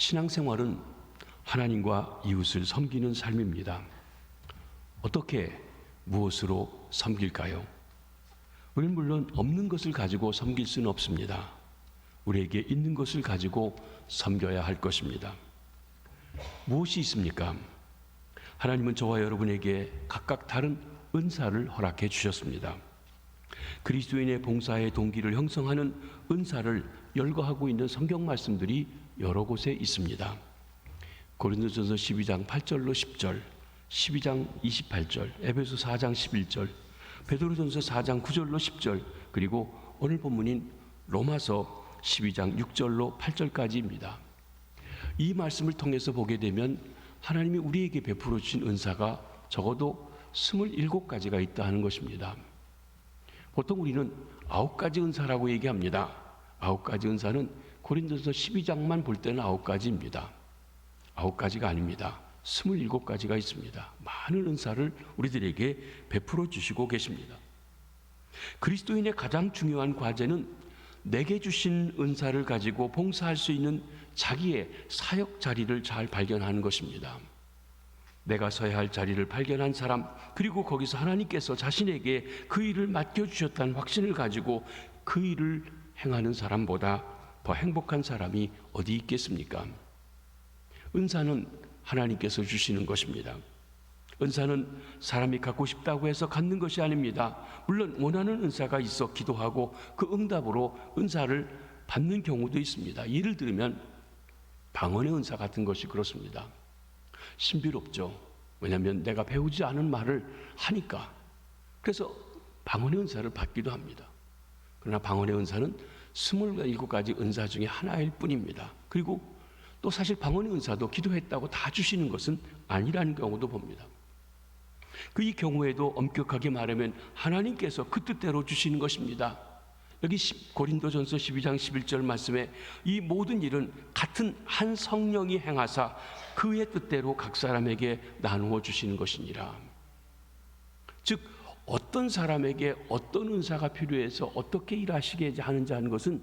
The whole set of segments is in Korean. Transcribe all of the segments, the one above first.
신앙생활은 하나님과 이웃을 섬기는 삶입니다. 어떻게, 무엇으로 섬길까요? 우리는 물론 없는 것을 가지고 섬길 수는 없습니다. 우리에게 있는 것을 가지고 섬겨야 할 것입니다. 무엇이 있습니까? 하나님은 저와 여러분에게 각각 다른 은사를 허락해 주셨습니다. 그리스도인의 봉사의 동기를 형성하는 은사를 열거하고 있는 성경 말씀들이 여러 곳에 있습니다. 고린도전서 12장 8절로 10절, 12장 28절, 에베소 4장 11절, 베드로전서 4장 9절로 10절, 그리고 오늘 본문인 로마서 12장 6절로 8절까지입니다. 이 말씀을 통해서 보게 되면 하나님이 우리에게 베풀어 주신 은사가 적어도 27가지가 있다 하는 것입니다. 보통 우리는 9가지 은사라고 얘기합니다. 9가지 은사는 고린도서 12장만 볼 때는 9가지입니다. 9가지가 아닙니다. 27가지가 있습니다. 많은 은사를 우리들에게 베풀어 주시고 계십니다. 그리스도인의 가장 중요한 과제는 내게 주신 은사를 가지고 봉사할 수 있는 자기의 사역 자리를 잘 발견하는 것입니다. 내가 서야 할 자리를 발견한 사람, 그리고 거기서 하나님께서 자신에게 그 일을 맡겨주셨다는 확신을 가지고 그 일을 행하는 사람보다 더 행복한 사람이 어디 있겠습니까? 은사는 하나님께서 주시는 것입니다. 은사는 사람이 갖고 싶다고 해서 갖는 것이 아닙니다. 물론 원하는 은사가 있어 기도하고 그 응답으로 은사를 받는 경우도 있습니다. 예를 들면 방언의 은사 같은 것이 그렇습니다. 신비롭죠. 왜냐하면 내가 배우지 않은 말을 하니까. 그래서 방언의 은사를 받기도 합니다. 그러나 방언의 은사는 27가지 은사 중에 하나일 뿐입니다. 그리고 또 사실 방언의 은사도 기도했다고 다 주시는 것은 아니라는 경우도 봅니다. 이 경우에도 엄격하게 말하면 하나님께서 그 뜻대로 주시는 것입니다. 여기 고린도전서 12장 11절 말씀에 이 모든 일은 같은 한 성령이 행하사 그의 뜻대로 각 사람에게 나누어 주시는 것이니라. 즉 어떤 사람에게 어떤 은사가 필요해서 어떻게 일하시게 하는지 하는 것은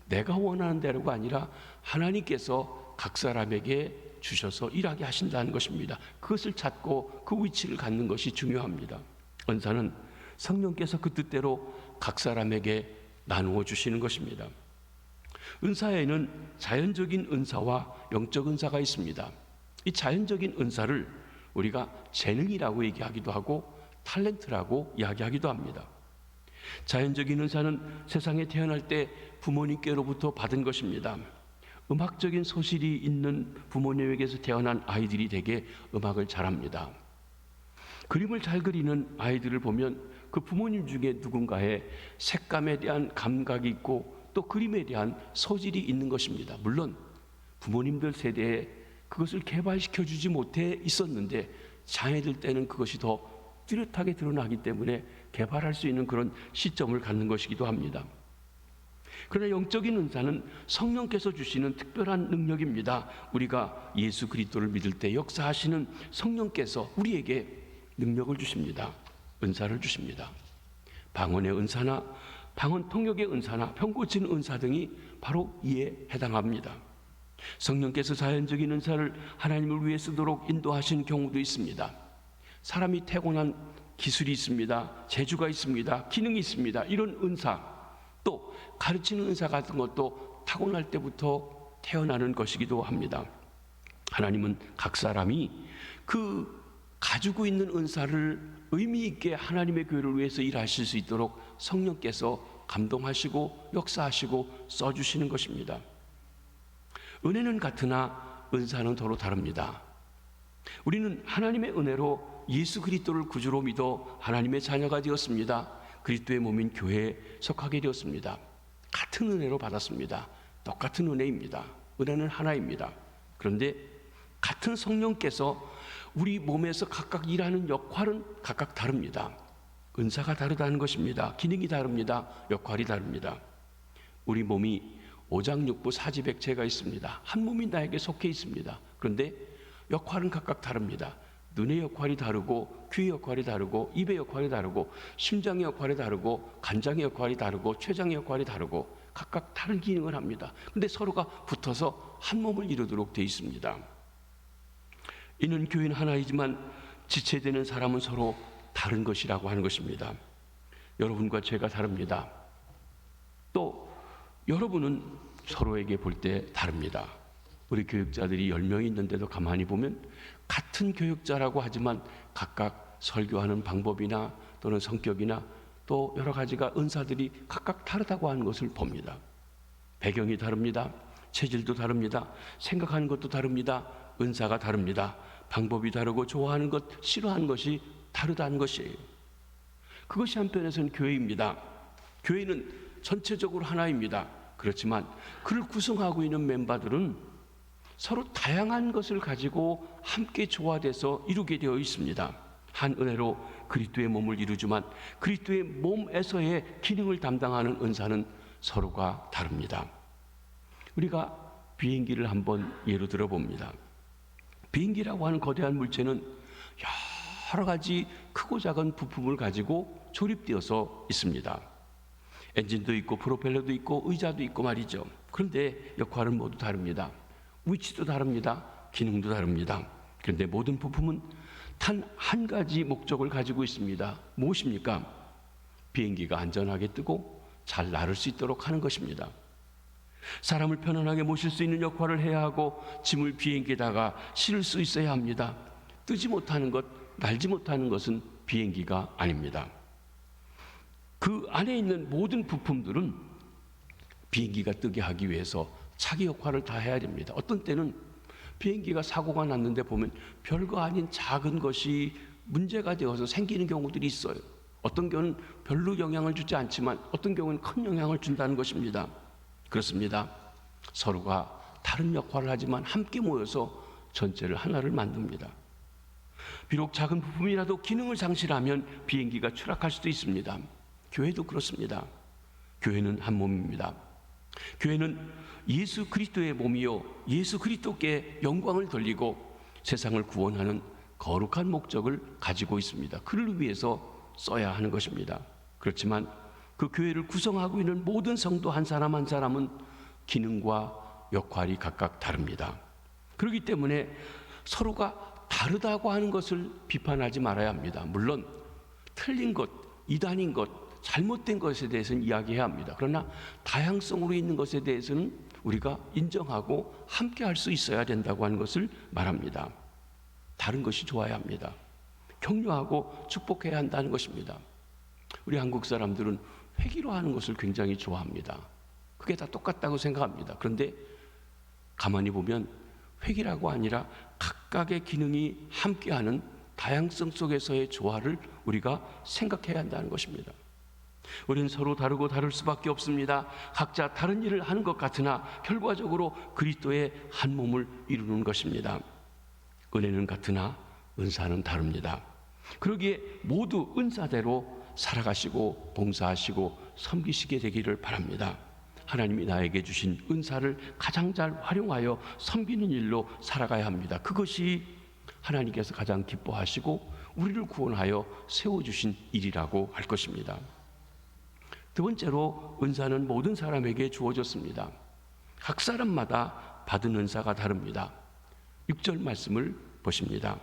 내가 원하는 대로가 아니라 하나님께서 각 사람에게 주셔서 일하게 하신다는 것입니다. 그것을 찾고 그 위치를 갖는 것이 중요합니다. 은사는 성령께서 그 뜻대로 각 사람에게 나누어 주시는 것입니다. 은사에는 자연적인 은사와 영적 은사가 있습니다. 이 자연적인 은사를 우리가 재능이라고 얘기하기도 하고 탤런트라고 이야기하기도 합니다. 자연적인 은사는 세상에 태어날 때 부모님께로부터 받은 것입니다. 음악적인 소질이 있는 부모님에게서 태어난 아이들이 대개 음악을 잘합니다. 그림을 잘 그리는 아이들을 보면 그 부모님 중에 누군가의 색감에 대한 감각이 있고 또 그림에 대한 소질이 있는 것입니다. 물론 부모님들 세대에 그것을 개발시켜 주지 못해 있었는데 자녀들 때는 그것이 더 뚜렷하게 드러나기 때문에 개발할 수 있는 그런 시점을 갖는 것이기도 합니다. 그러나 영적인 은사는 성령께서 주시는 특별한 능력입니다. 우리가 예수 그리스도를 믿을 때 역사하시는 성령께서 우리에게 능력을 주십니다. 은사를 주십니다. 방언의 은사나 방언 통역의 은사나 병 고치는 은사 등이 바로 이에 해당합니다. 성령께서 자연적인 은사를 하나님을 위해 쓰도록 인도하시는 경우도 있습니다. 사람이 태어난 기술이 있습니다. 재주가 있습니다. 기능이 있습니다. 이런 은사, 또 가르치는 은사 같은 것도 타고날 때부터 태어나는 것이기도 합니다. 하나님은 각 사람이 그 가지고 있는 은사를 의미 있게 하나님의 교회를 위해서 일하실 수 있도록 성령께서 감동하시고 역사하시고 써주시는 것입니다. 은혜는 같으나 은사는 서로 다릅니다. 우리는 하나님의 은혜로 예수 그리스도를 구주로 믿어 하나님의 자녀가 되었습니다. 그리스도의 몸인 교회에 속하게 되었습니다. 같은 은혜로 받았습니다. 똑같은 은혜입니다. 은혜는 하나입니다. 그런데 같은 성령께서 우리 몸에서 각각 일하는 역할은 각각 다릅니다. 은사가 다르다는 것입니다. 기능이 다릅니다. 역할이 다릅니다. 우리 몸이 오장육부 사지백체가 있습니다. 한 몸이 나에게 속해 있습니다. 그런데 역할은 각각 다릅니다. 눈의 역할이 다르고 귀의 역할이 다르고 입의 역할이 다르고 심장의 역할이 다르고 간장의 역할이 다르고 췌장의 역할이 다르고 각각 다른 기능을 합니다. 그런데 서로가 붙어서 한 몸을 이루도록 되어 있습니다. 이는 교회는 하나이지만 지체되는 사람은 서로 다른 것이라고 하는 것입니다. 여러분과 제가 다릅니다. 또 여러분은 서로에게 볼 때 다릅니다. 우리 교육자들이 10명이 있는데도 가만히 보면 같은 교육자라고 하지만 각각 설교하는 방법이나 또는 성격이나 또 여러 가지가 은사들이 각각 다르다고 하는 것을 봅니다. 배경이 다릅니다. 체질도 다릅니다. 생각하는 것도 다릅니다. 은사가 다릅니다. 방법이 다르고 좋아하는 것, 싫어하는 것이 다르다는 것이에요. 그것이 한편에서는 교회입니다. 교회는 전체적으로 하나입니다. 그렇지만 그를 구성하고 있는 멤버들은 서로 다양한 것을 가지고 함께 조화돼서 이루게 되어 있습니다. 한 은혜로 그리스도의 몸을 이루지만 그리스도의 몸에서의 기능을 담당하는 은사는 서로가 다릅니다. 우리가 비행기를 한번 예로 들어봅니다. 비행기라고 하는 거대한 물체는 여러 가지 크고 작은 부품을 가지고 조립되어서 있습니다. 엔진도 있고 프로펠러도 있고 의자도 있고 말이죠. 그런데 역할은 모두 다릅니다. 위치도 다릅니다. 기능도 다릅니다. 그런데 모든 부품은 단 한 가지 목적을 가지고 있습니다. 무엇입니까? 비행기가 안전하게 뜨고 잘 날을 수 있도록 하는 것입니다. 사람을 편안하게 모실 수 있는 역할을 해야 하고 짐을 비행기에다가 실을 수 있어야 합니다. 뜨지 못하는 것, 날지 못하는 것은 비행기가 아닙니다. 그 안에 있는 모든 부품들은 비행기가 뜨게 하기 위해서 자기 역할을 다 해야 됩니다. 어떤 때는 비행기가 사고가 났는데 보면 별거 아닌 작은 것이 문제가 되어서 생기는 경우들이 있어요. 어떤 경우는 별로 영향을 주지 않지만 어떤 경우는 큰 영향을 준다는 것입니다. 그렇습니다. 서로가 다른 역할을 하지만 함께 모여서 전체를 하나를 만듭니다. 비록 작은 부품이라도 기능을 상실하면 비행기가 추락할 수도 있습니다. 교회도 그렇습니다. 교회는 한 몸입니다. 교회는 예수 그리스도의 몸이요 예수 그리스도께 영광을 돌리고 세상을 구원하는 거룩한 목적을 가지고 있습니다. 그를 위해서 써야 하는 것입니다. 그렇지만 그 교회를 구성하고 있는 모든 성도 한 사람 한 사람은 기능과 역할이 각각 다릅니다. 그렇기 때문에 서로가 다르다고 하는 것을 비판하지 말아야 합니다. 물론 틀린 것, 이단인 것, 잘못된 것에 대해서는 이야기해야 합니다. 그러나 다양성으로 있는 것에 대해서는 우리가 인정하고 함께 할 수 있어야 된다고 하는 것을 말합니다. 다른 것이 좋아야 합니다. 격려하고 축복해야 한다는 것입니다. 우리 한국 사람들은 회기로 하는 것을 굉장히 좋아합니다. 그게 다 똑같다고 생각합니다. 그런데 가만히 보면 회기라고 아니라 각각의 기능이 함께하는 다양성 속에서의 조화를 우리가 생각해야 한다는 것입니다. 우리는 서로 다르고 다를 수밖에 없습니다. 각자 다른 일을 하는 것 같으나 결과적으로 그리스도의 한 몸을 이루는 것입니다. 은혜는 같으나 은사는 다릅니다. 그러기에 모두 은사대로 살아가시고 봉사하시고 섬기시게 되기를 바랍니다. 하나님이 나에게 주신 은사를 가장 잘 활용하여 섬기는 일로 살아가야 합니다. 그것이 하나님께서 가장 기뻐하시고 우리를 구원하여 세워주신 일이라고 할 것입니다. 두 번째로 은사는 모든 사람에게 주어졌습니다. 각 사람마다 받은 은사가 다릅니다. 6절 말씀을 보십니다.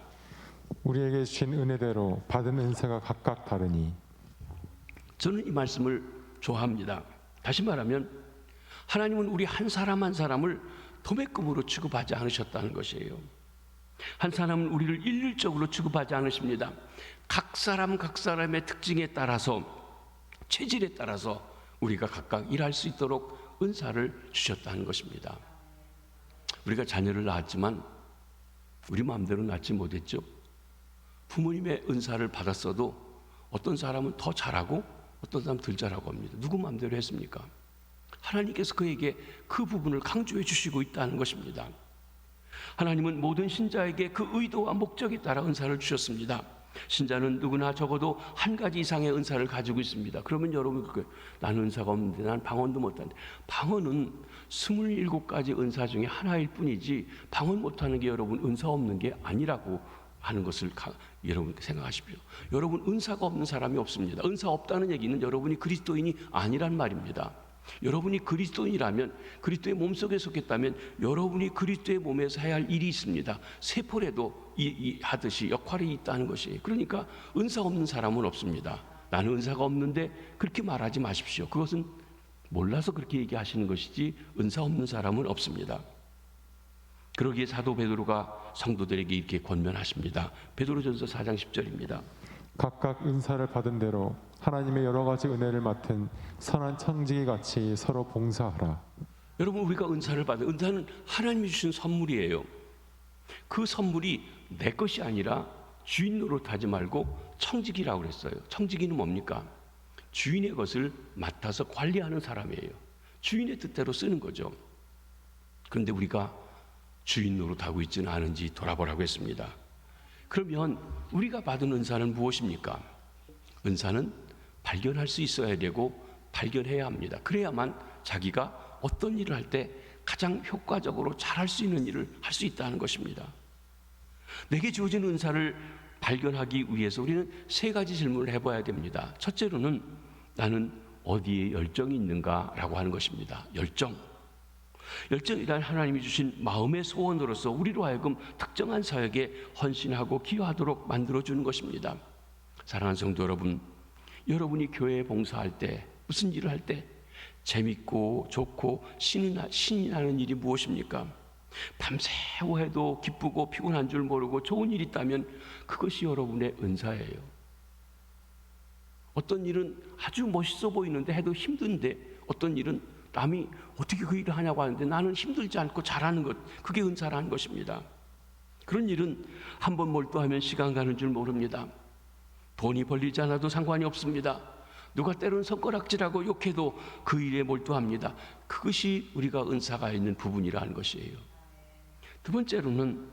우리에게 주신 은혜대로 받은 은사가 각각 다르니. 저는 이 말씀을 좋아합니다. 다시 말하면 하나님은 우리 한 사람 한 사람을 도매금으로 취급하지 않으셨다는 것이에요. 한 사람은 우리를 일률적으로 취급하지 않으십니다. 각 사람의 특징에 따라서 체질에 따라서 우리가 각각 일할 수 있도록 은사를 주셨다는 것입니다. 우리가 자녀를 낳았지만 우리 마음대로 낳지 못했죠. 부모님의 은사를 받았어도 어떤 사람은 더 잘하고 어떤 사람은 덜 잘하고 합니다. 누구 마음대로 했습니까? 하나님께서 그에게 그 부분을 강조해 주시고 있다는 것입니다. 하나님은 모든 신자에게 그 의도와 목적에 따라 은사를 주셨습니다. 신자는 누구나 적어도 한 가지 이상의 은사를 가지고 있습니다. 그러면 여러분, 나는 은사가 없는데 난 방언도 못하는데, 방언은 27가지 은사 중에 하나일 뿐이지 방언 못하는 게 여러분 은사 없는 게 아니라고 하는 것을 여러분 생각하십시오. 여러분 은사가 없는 사람이 없습니다. 은사 없다는 얘기는 여러분이 그리스도인이 아니란 말입니다. 여러분이 그리스도인이라면, 그리스도의 몸속에 속했다면 여러분이 그리스도의 몸에서 해야 할 일이 있습니다. 세포에도 하듯이 역할이 있다는 것이에요. 그러니까 은사 없는 사람은 없습니다. 나는 은사가 없는데 그렇게 말하지 마십시오. 그것은 몰라서 그렇게 얘기하시는 것이지 은사 없는 사람은 없습니다. 그러기에 사도 베드로가 성도들에게 이렇게 권면하십니다. 베드로전서 4장 10절입니다. 각각 은사를 받은 대로 하나님의 여러 가지 은혜를 맡은 선한 청지기 같이 서로 봉사하라. 여러분, 우리가 은사를 받은, 은사는 하나님이 주신 선물이에요. 그 선물이 내 것이 아니라 주인 노릇하지 말고 청지기라고 그랬어요. 청지기는 뭡니까? 주인의 것을 맡아서 관리하는 사람이에요. 주인의 뜻대로 쓰는 거죠. 그런데 우리가 주인 노릇하고 있지는 않은지 돌아보라고 했습니다. 그러면 우리가 받은 은사는 무엇입니까? 은사는 발견할 수 있어야 되고 발견해야 합니다. 그래야만 자기가 어떤 일을 할 때 가장 효과적으로 잘할 수 있는 일을 할 수 있다는 것입니다. 내게 주어진 은사를 발견하기 위해서 우리는 세 가지 질문을 해봐야 됩니다. 첫째로는 나는 어디에 열정이 있는가라고 하는 것입니다. 열정이란 하나님이 주신 마음의 소원으로서 우리로 하여금 특정한 사역에 헌신하고 기여하도록 만들어주는 것입니다. 사랑하는 성도 여러분, 여러분이 교회에 봉사할 때, 무슨 일을 할 때 재밌고 좋고 신이 나는 일이 무엇입니까? 밤새워 해도 기쁘고 피곤한 줄 모르고 좋은 일이 있다면 그것이 여러분의 은사예요. 어떤 일은 아주 멋있어 보이는데 해도 힘든데, 어떤 일은 남이 어떻게 그 일을 하냐고 하는데 나는 힘들지 않고 잘하는 것, 그게 은사라는 것입니다. 그런 일은 한번 몰두하면 시간 가는 줄 모릅니다. 돈이 벌리지 않아도 상관이 없습니다. 누가 때로는 손가락질하고 욕해도 그 일에 몰두합니다. 그것이 우리가 은사가 있는 부분이라는 것이에요. 두 번째로는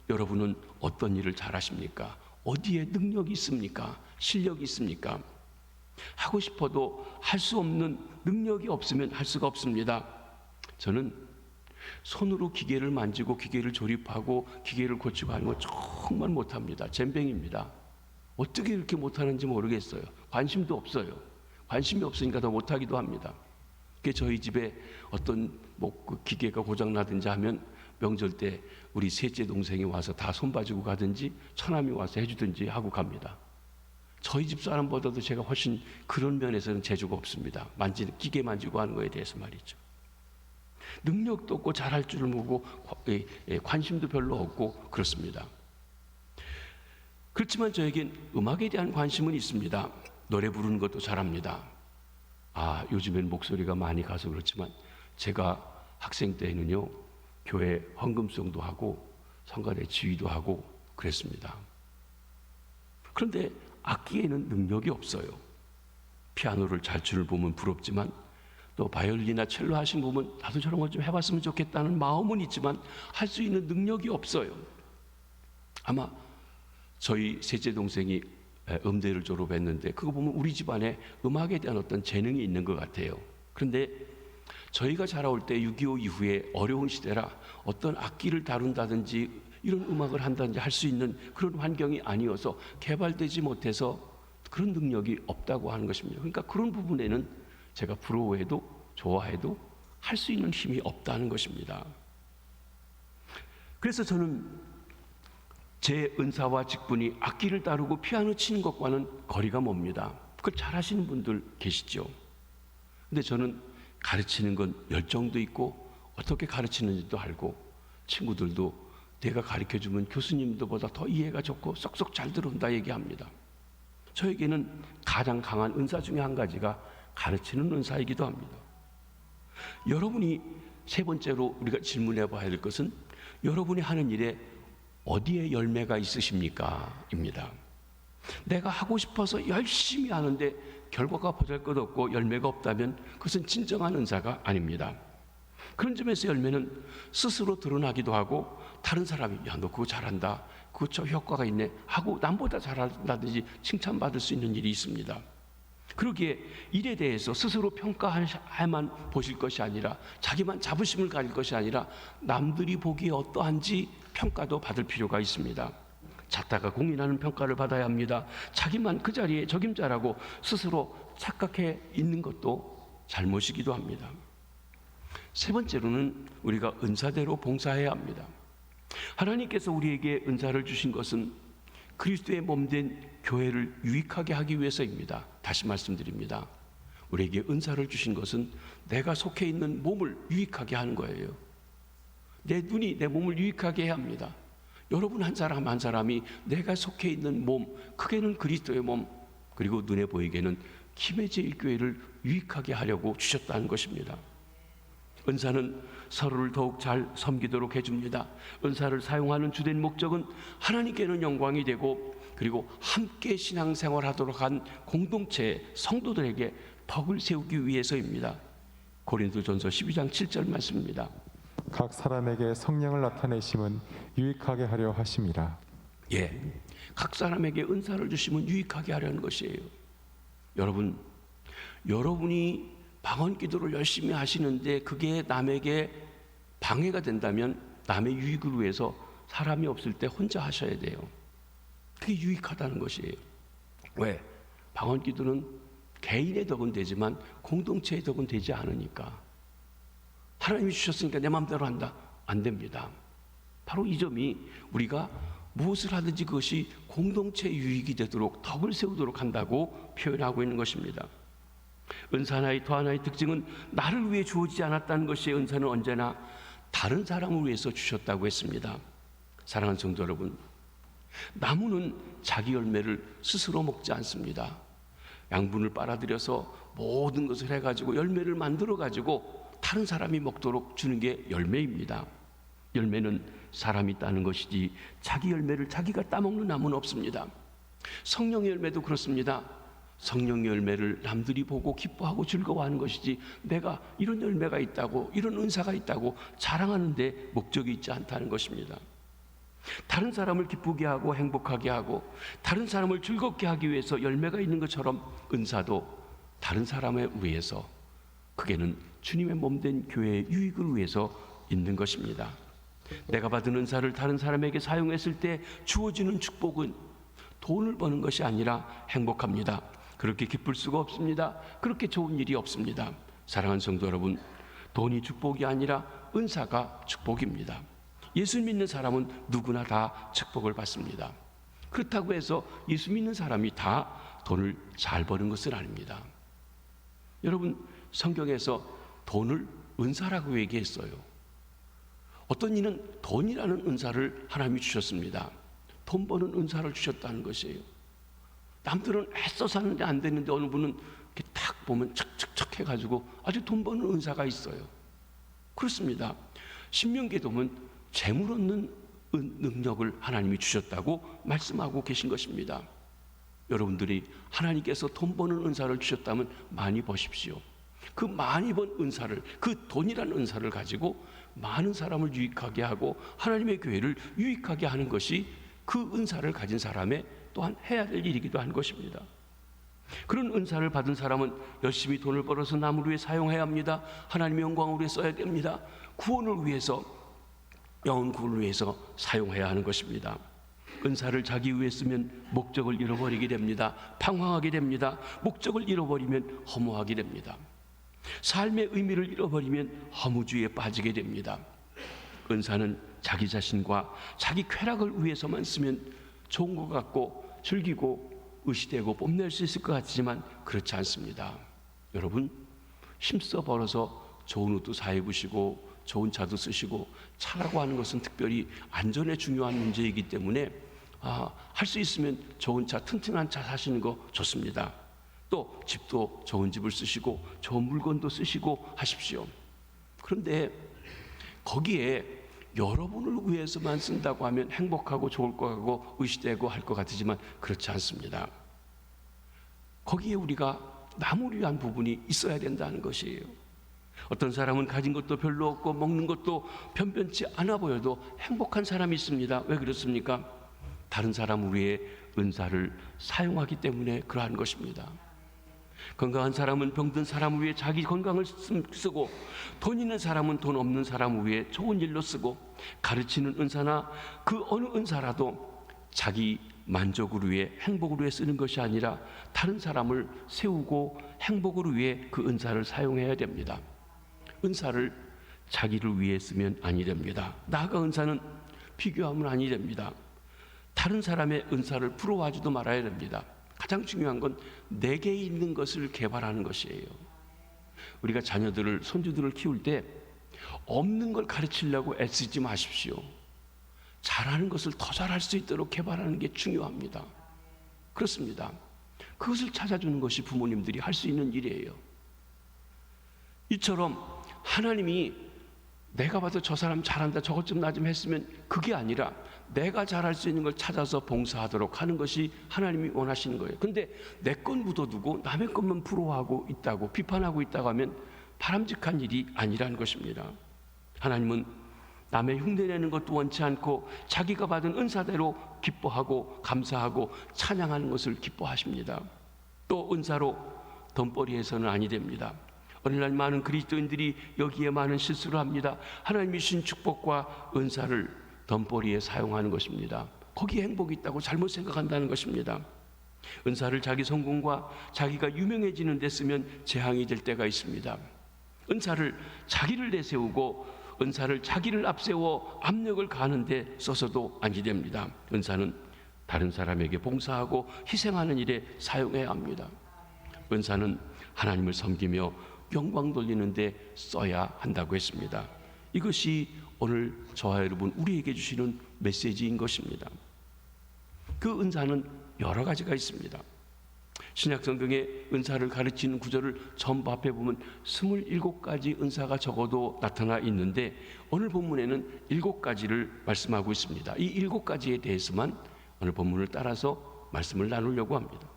여러분은 어떤 일을 잘하십니까? 어디에 능력이 있습니까? 실력이 있습니까? 하고 싶어도 할 수 없는 능력이 없으면 할 수가 없습니다. 저는 손으로 기계를 만지고 기계를 조립하고 기계를 고치고 하는 거 정말 못합니다. 젬병입니다. 어떻게 이렇게 못하는지 모르겠어요. 관심도 없어요. 관심이 없으니까 더 못하기도 합니다. 저희 집에 어떤 그 기계가 고장나든지 하면 명절 때 우리 셋째 동생이 와서 다 손봐주고 가든지 처남이 와서 해주든지 하고 갑니다. 저희 집 사람보다도 제가 훨씬 그런 면에서는 재주가 없습니다. 기계 만지고 하는 거에 대해서 말이죠. 능력도 없고 잘할 줄을 모르고 관심도 별로 없고 그렇습니다. 그렇지만 저에겐 음악에 대한 관심은 있습니다. 노래 부르는 것도 잘합니다. 요즘엔 목소리가 많이 가서 그렇지만 제가 학생 때에는요, 교회 헌금송도 하고 성가대 지휘도 하고 그랬습니다. 그런데 악기에는 능력이 없어요. 피아노를 잘 치는 보면 부럽지만 또 바이올린이나 첼로 하신 보면 나도 저런 걸 좀 해봤으면 좋겠다는 마음은 있지만 할 수 있는 능력이 없어요. 아마 저희 셋째 동생이 음대를 졸업했는데 그거 보면 우리 집안에 음악에 대한 어떤 재능이 있는 것 같아요. 그런데 저희가 자라올 때 6.25 이후에 어려운 시대라 어떤 악기를 다룬다든지 이런 음악을 한다든지 할 수 있는 그런 환경이 아니어서 개발되지 못해서 그런 능력이 없다고 하는 것입니다. 그러니까 그런 부분에는 제가 부러워해도 좋아해도 할 수 있는 힘이 없다는 것입니다. 그래서 저는 제 은사와 직분이 악기를 다루고 피아노 치는 것과는 거리가 멉니다. 그걸 잘하시는 분들 계시죠. 근데 저는 가르치는 건 열정도 있고 어떻게 가르치는지도 알고 친구들도 내가 가르쳐주면 교수님들보다 더 이해가 좋고 쏙쏙 잘 들어온다 얘기합니다. 저에게는 가장 강한 은사 중에 한 가지가 가르치는 은사이기도 합니다. 여러분이 세 번째로 우리가 질문해 봐야 될 것은 여러분이 하는 일에 어디에 열매가 있으십니까? 입니다. 내가 하고 싶어서 열심히 하는데 결과가 보잘것없고 열매가 없다면 그것은 진정한 은사가 아닙니다. 그런 점에서 열매는 스스로 드러나기도 하고 다른 사람이 야, 너 그거 잘한다, 그거 저 효과가 있네 하고 남보다 잘한다든지 칭찬받을 수 있는 일이 있습니다. 그러기에 일에 대해서 스스로 평가할만 보실 것이 아니라 자기만 자부심을 가질 것이 아니라 남들이 보기에 어떠한지 평가도 받을 필요가 있습니다. 작다가 공인하는 평가를 받아야 합니다. 자기만 그 자리에 적임자라고 스스로 착각해 있는 것도 잘못이기도 합니다. 세 번째로는 우리가 은사대로 봉사해야 합니다. 하나님께서 우리에게 은사를 주신 것은 그리스도의 몸된 교회를 유익하게 하기 위해서입니다. 다시 말씀드립니다. 우리에게 은사를 주신 것은 내가 속해 있는 몸을 유익하게 하는 거예요. 내 눈이 내 몸을 유익하게 해야 합니다. 여러분 한 사람 한 사람이 내가 속해 있는 몸, 크게는 그리스도의 몸, 그리고 눈에 보이게는 김해제일 교회를 유익하게 하려고 주셨다는 것입니다. 은사는 서로를 더욱 잘 섬기도록 해줍니다. 은사를 사용하는 주된 목적은 하나님께는 영광이 되고, 그리고 함께 신앙생활하도록 한 공동체 성도들에게 덕을 세우기 위해서입니다. 고린도전서 12장 7절 말씀입니다. 각 사람에게 성령을 나타내심은 유익하게 하려 하심이라. 예, 각 사람에게 은사를 주시면 유익하게 하려는 것이에요. 여러분이 방언 기도를 열심히 하시는데 그게 남에게 방해가 된다면 남의 유익을 위해서 사람이 없을 때 혼자 하셔야 돼요. 그게 유익하다는 것이에요. 왜? 방언 기도는 개인의 덕은 되지만 공동체의 덕은 되지 않으니까. 하나님이 주셨으니까 내 마음대로 한다. 안 됩니다. 바로 이 점이 우리가 무엇을 하든지 그것이 공동체 유익이 되도록 덕을 세우도록 한다고 표현하고 있는 것입니다. 은사 하나의 더 하나의 특징은 나를 위해 주어지지 않았다는 것이, 은사는 언제나 다른 사람을 위해서 주셨다고 했습니다. 사랑하는 성도 여러분, 나무는 자기 열매를 스스로 먹지 않습니다. 양분을 빨아들여서 모든 것을 해가지고 열매를 만들어가지고 다른 사람이 먹도록 주는 게 열매입니다. 열매는 사람이 따는 것이지 자기 열매를 자기가 따먹는 나무는 없습니다. 성령의 열매도 그렇습니다. 성령의 열매를 남들이 보고 기뻐하고 즐거워하는 것이지 내가 이런 열매가 있다고, 이런 은사가 있다고 자랑하는 데 목적이 있지 않다는 것입니다. 다른 사람을 기쁘게 하고 행복하게 하고 다른 사람을 즐겁게 하기 위해서 열매가 있는 것처럼 은사도 다른 사람을 위해서, 그게는 주님의 몸된 교회의 유익을 위해서 있는 것입니다. 내가 받은 은사를 다른 사람에게 사용했을 때 주어지는 축복은 돈을 버는 것이 아니라 행복합니다. 그렇게 기쁠 수가 없습니다. 그렇게 좋은 일이 없습니다. 사랑하는 성도 여러분, 돈이 축복이 아니라 은사가 축복입니다. 예수 믿는 사람은 누구나 다 축복을 받습니다. 그렇다고 해서 예수 믿는 사람이 다 돈을 잘 버는 것은 아닙니다. 여러분, 성경에서 돈을 은사라고 얘기했어요. 어떤 이는 돈이라는 은사를 하나님이 주셨습니다. 돈 버는 은사를 주셨다는 것이에요. 남들은 애써 사는데 안 되는데 어느 분은 이렇게 딱 보면 척척척 해가지고 아주 돈 버는 은사가 있어요. 그렇습니다. 신명기에 보면 재물 얻는 능력을 하나님이 주셨다고 말씀하고 계신 것입니다. 여러분들이 하나님께서 돈 버는 은사를 주셨다면 많이 버십시오. 그 많이 번 은사를, 그 돈이라는 은사를 가지고 많은 사람을 유익하게 하고 하나님의 교회를 유익하게 하는 것이 그 은사를 가진 사람의 또한 해야 될 일이기도 한 것입니다. 그런 은사를 받은 사람은 열심히 돈을 벌어서 남을 위해 사용해야 합니다. 하나님의 영광을 위해 써야 됩니다. 구원을 위해서, 영혼 구원을 위해서 사용해야 하는 것입니다. 은사를 자기 위해 쓰면 목적을 잃어버리게 됩니다. 방황하게 됩니다. 목적을 잃어버리면 허무하게 됩니다. 삶의 의미를 잃어버리면 허무주의에 빠지게 됩니다. 은사는 자기 자신과 자기 쾌락을 위해서만 쓰면 좋은 것 같고 즐기고 의시되고 뽐낼 수 있을 것 같지만 그렇지 않습니다. 여러분, 힘써 벌어서 좋은 옷도 사 입으시고 좋은 차도 쓰시고 차라고 하는 것은 특별히 안전에 중요한 문제이기 때문에 할 수 있으면 좋은 차, 튼튼한 차 사시는 거 좋습니다. 또 집도 좋은 집을 쓰시고 좋은 물건도 쓰시고 하십시오. 그런데 거기에 여러분을 위해서만 쓴다고 하면 행복하고 좋을 것 같고 의시되고 할 것 같지만 그렇지 않습니다. 거기에 우리가 남을 위한 부분이 있어야 된다는 것이에요. 어떤 사람은 가진 것도 별로 없고 먹는 것도 변변치 않아 보여도 행복한 사람이 있습니다. 왜 그렇습니까? 다른 사람을 위해 은사를 사용하기 때문에 그러한 것입니다. 건강한 사람은 병든 사람을 위해 자기 건강을 쓰고, 돈 있는 사람은 돈 없는 사람을 위해 좋은 일로 쓰고, 가르치는 은사나 그 어느 은사라도 자기 만족을 위해 행복을 위해 쓰는 것이 아니라 다른 사람을 세우고 행복을 위해 그 은사를 사용해야 됩니다. 은사를 자기를 위해 쓰면 아니 됩니다. 나아가 은사는 비교하면 아니 됩니다. 다른 사람의 은사를 부러워하지도 말아야 됩니다. 가장 중요한 건 내게 있는 것을 개발하는 것이에요. 우리가 자녀들을, 손주들을 키울 때 없는 걸 가르치려고 애쓰지 마십시오. 잘하는 것을 더 잘할 수 있도록 개발하는 게 중요합니다. 그렇습니다. 그것을 찾아주는 것이 부모님들이 할 수 있는 일이에요. 이처럼 하나님이 내가 봐도 저 사람 잘한다, 저것 좀 나 좀 했으면 그게 아니라 내가 잘할 수 있는 걸 찾아서 봉사하도록 하는 것이 하나님이 원하시는 거예요. 근데 내 건 묻어두고 남의 것만 부러워하고 있다고, 비판하고 있다고 하면 바람직한 일이 아니라는 것입니다. 하나님은 남의 흉내내는 것도 원치 않고 자기가 받은 은사대로 기뻐하고 감사하고 찬양하는 것을 기뻐하십니다. 또 은사로 돈벌이해서는 아니 됩니다. 오늘날 많은 그리스도인들이 여기에 많은 실수를 합니다. 하나님이 주신 축복과 은사를 돈벌이에 사용하는 것입니다. 거기에 행복이 있다고 잘못 생각한다는 것입니다. 은사를 자기 성공과 자기가 유명해지는 데 쓰면 재앙이 될 때가 있습니다. 은사를 자기를 내세우고 은사를 자기를 앞세워 압력을 가하는 데 써서도 아니 됩니다. 은사는 다른 사람에게 봉사하고 희생하는 일에 사용해야 합니다. 은사는 하나님을 섬기며 영광 돌리는 데 써야 한다고 했습니다. 이것이 오늘 저와 여러분 우리에게 주시는 메시지인 것입니다. 그 은사는 여러 가지가 있습니다. 신약 성경에 은사를 가르치는 구절을 전부 앞에 보면 27가지 은사가 적어도 나타나 있는데 오늘 본문에는 7가지를 말씀하고 있습니다. 이 7가지에 대해서만 오늘 본문을 따라서 말씀을 나누려고 합니다.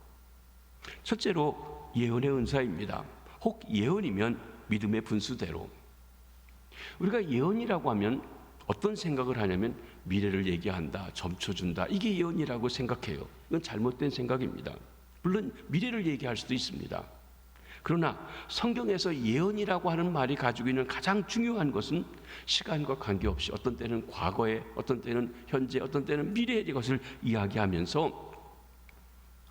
첫째로 예언의 은사입니다. 혹 예언이면 믿음의 분수대로. 우리가 예언이라고 하면 어떤 생각을 하냐면 미래를 얘기한다, 점쳐준다, 이게 예언이라고 생각해요. 이건 잘못된 생각입니다. 물론 미래를 얘기할 수도 있습니다. 그러나 성경에서 예언이라고 하는 말이 가지고 있는 가장 중요한 것은 시간과 관계없이 어떤 때는 과거에, 어떤 때는 현재, 어떤 때는 미래의 것을 이야기하면서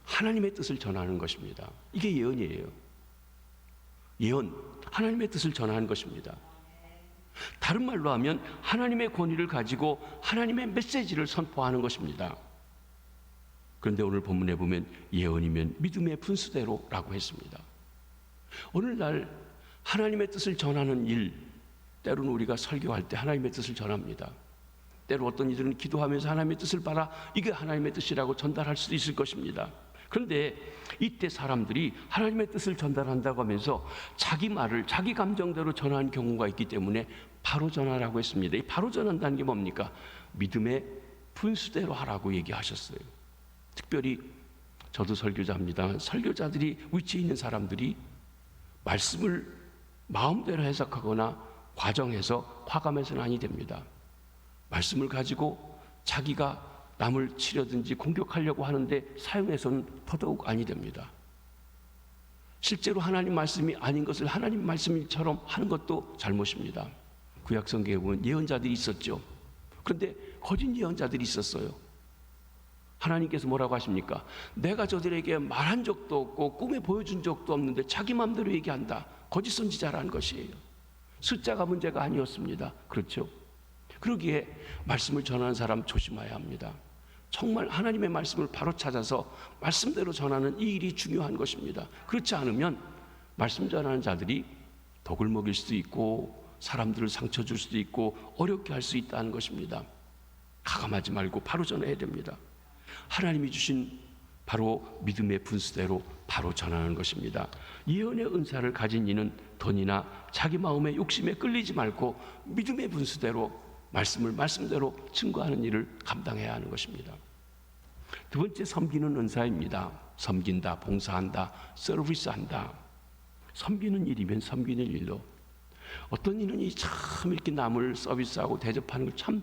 하나님의 뜻을 전하는 것입니다. 이게 예언이에요. 예언, 하나님의 뜻을 전하는 것입니다. 다른 말로 하면 하나님의 권위를 가지고 하나님의 메시지를 선포하는 것입니다. 그런데 오늘 본문에 보면 예언이면 믿음의 분수대로라고 했습니다. 오늘날 하나님의 뜻을 전하는 일, 때로는 우리가 설교할 때 하나님의 뜻을 전합니다. 때로 어떤 이들은 기도하면서 하나님의 뜻을 봐라, 이게 하나님의 뜻이라고 전달할 수도 있을 것입니다. 그런데 이때 사람들이 하나님의 뜻을 전달한다고 하면서 자기 말을 자기 감정대로 전하는 경우가 있기 때문에 바로 전하라고 했습니다. 이 바로 전한다는 게 뭡니까? 믿음의 분수대로 하라고 얘기하셨어요. 특별히 저도 설교자입니다. 설교자들이 위치에 있는 사람들이 말씀을 마음대로 해석하거나 과정해서 과감해서는 아니 됩니다. 말씀을 가지고 자기가 남을 치려든지 공격하려고 하는데 사용해서는 더더욱 아니 됩니다. 실제로 하나님 말씀이 아닌 것을 하나님 말씀처럼 하는 것도 잘못입니다. 구약 성경에 보면 예언자들이 있었죠. 그런데 거짓 예언자들이 있었어요. 하나님께서 뭐라고 하십니까? 내가 저들에게 말한 적도 없고 꿈에 보여준 적도 없는데 자기 마음대로 얘기한다. 거짓 선지자라는 것이에요. 숫자가 문제가 아니었습니다. 그렇죠? 그러기에 말씀을 전하는 사람 조심해야 합니다. 정말 하나님의 말씀을 바로 찾아서 말씀대로 전하는 이 일이 중요한 것입니다. 그렇지 않으면 말씀 전하는 자들이 독을 먹일 수도 있고 사람들을 상처 줄 수도 있고 어렵게 할 수 있다는 것입니다. 가감하지 말고 바로 전해야 됩니다. 하나님이 주신 바로 믿음의 분수대로 바로 전하는 것입니다. 예언의 은사를 가진 이는 돈이나 자기 마음의 욕심에 끌리지 말고 믿음의 분수대로 말씀을 말씀대로 증거하는 일을 감당해야 하는 것입니다. 두 번째, 섬기는 은사입니다. 섬긴다, 봉사한다, 서비스한다. 섬기는 일이면 섬기는 일로. 어떤 이는 참 이렇게 남을 서비스하고 대접하는 걸 참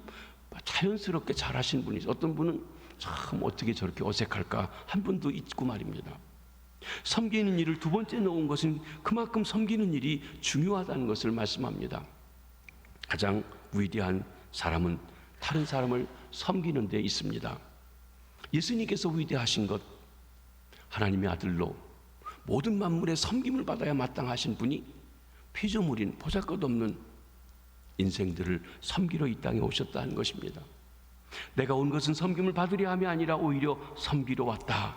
자연스럽게 잘하시는 분이 있어요. 어떤 분은 참 어떻게 저렇게 어색할까 한 분도 있고 말입니다. 섬기는 일을 두 번째 놓은 것은 그만큼 섬기는 일이 중요하다는 것을 말씀합니다. 가장 위대한 사람은 다른 사람을 섬기는 데 있습니다. 예수님께서 위대하신 것, 하나님의 아들로 모든 만물의 섬김을 받아야 마땅하신 분이 피조물인 보잘것없는 인생들을 섬기러 이 땅에 오셨다는 것입니다. 내가 온 것은 섬김을 받으려 함이 아니라 오히려 섬기러 왔다.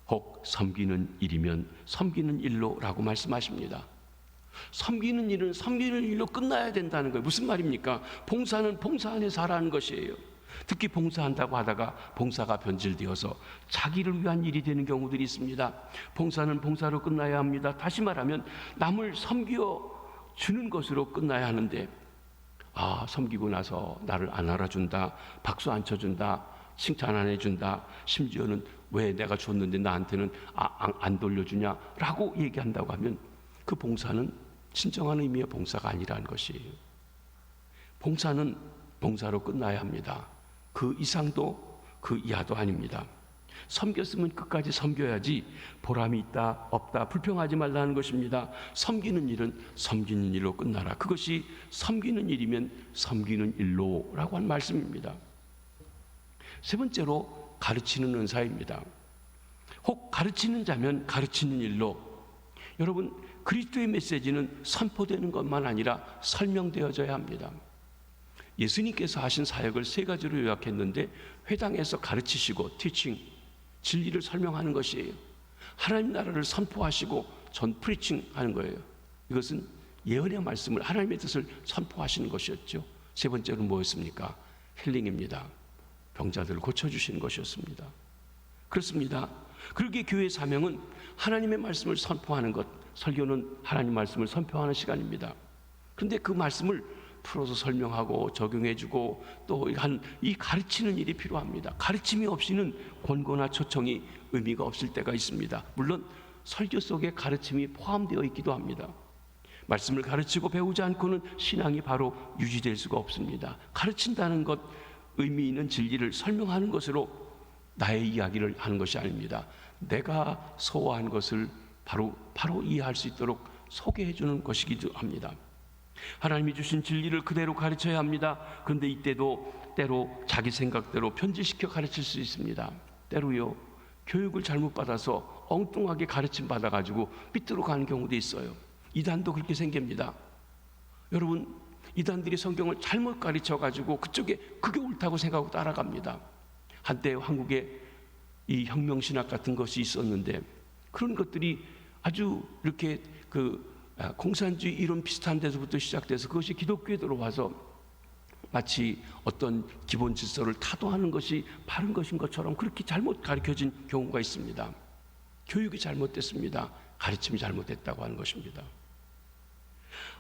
혹 섬기는 일이면 섬기는 일로라고 말씀하십니다. 섬기는 일은 섬기는 일로 끝나야 된다는 거예요. 무슨 말입니까? 봉사는 봉사 안에서 하라는 것이에요. 특히 봉사한다고 하다가 봉사가 변질되어서 자기를 위한 일이 되는 경우들이 있습니다. 봉사는 봉사로 끝나야 합니다. 다시 말하면 남을 섬겨 주는 것으로 끝나야 하는데, 섬기고 나서 나를 안 알아준다, 박수 안 쳐준다, 칭찬 안 해준다, 심지어는 왜 내가 줬는데 나한테는 안 돌려주냐라고 얘기한다고 하면 그 봉사는 진정한 의미의 봉사가 아니라는 것이에요. 봉사는 봉사로 끝나야 합니다. 그 이상도 그 이하도 아닙니다. 섬겼으면 끝까지 섬겨야지 보람이 있다 없다 불평하지 말라는 것입니다. 섬기는 일은 섬기는 일로 끝나라. 그것이 섬기는 일이면 섬기는 일로라고 한 말씀입니다. 세 번째로 가르치는 은사입니다. 혹 가르치는 자면 가르치는 일로. 여러분, 그리스도의 메시지는 선포되는 것만 아니라 설명되어져야 합니다. 예수님께서 하신 사역을 세 가지로 요약했는데, 회당에서 가르치시고 티칭, 진리를 설명하는 것이에요. 하나님 나라를 선포하시고 전 프리칭 하는 거예요. 이것은 예언의 말씀을, 하나님의 뜻을 선포하시는 것이었죠. 세 번째로 뭐였습니까? 힐링입니다. 병자들을 고쳐주시는 것이었습니다. 그렇습니다. 그렇게 교회의 사명은 하나님의 말씀을 선포하는 것, 설교는 하나님 말씀을 선포하는 시간입니다. 그런데 그 말씀을 풀어서 설명하고 적용해주고 또 이 가르치는 일이 필요합니다. 가르침이 없이는 권고나 초청이 의미가 없을 때가 있습니다. 물론 설교 속에 가르침이 포함되어 있기도 합니다. 말씀을 가르치고 배우지 않고는 신앙이 바로 유지될 수가 없습니다. 가르친다는 것, 의미 있는 진리를 설명하는 것으로 나의 이야기를 하는 것이 아닙니다. 내가 소화한 것을 바로 이해할 수 있도록 소개해 주는 것이기도 합니다. 하나님이 주신 진리를 그대로 가르쳐야 합니다. 그런데 이때도 때로 자기 생각대로 편집시켜 가르칠 수 있습니다. 때로요, 교육을 잘못 받아서 엉뚱하게 가르침 받아가지고 삐뚤어 가는 경우도 있어요. 이단도 그렇게 생깁니다. 여러분, 이단들이 성경을 잘못 가르쳐가지고 그게 옳다고 생각하고 따라갑니다. 한때 한국에 이 혁명신학 같은 것이 있었는데, 그런 것들이 아주 이렇게 공산주의 이론 비슷한 데서부터 시작돼서 그것이 기독교에 들어와서 마치 어떤 기본 질서를 타도하는 것이 바른 것인 것처럼 그렇게 잘못 가르쳐진 경우가 있습니다. 교육이 잘못됐습니다. 가르침이 잘못됐다고 하는 것입니다.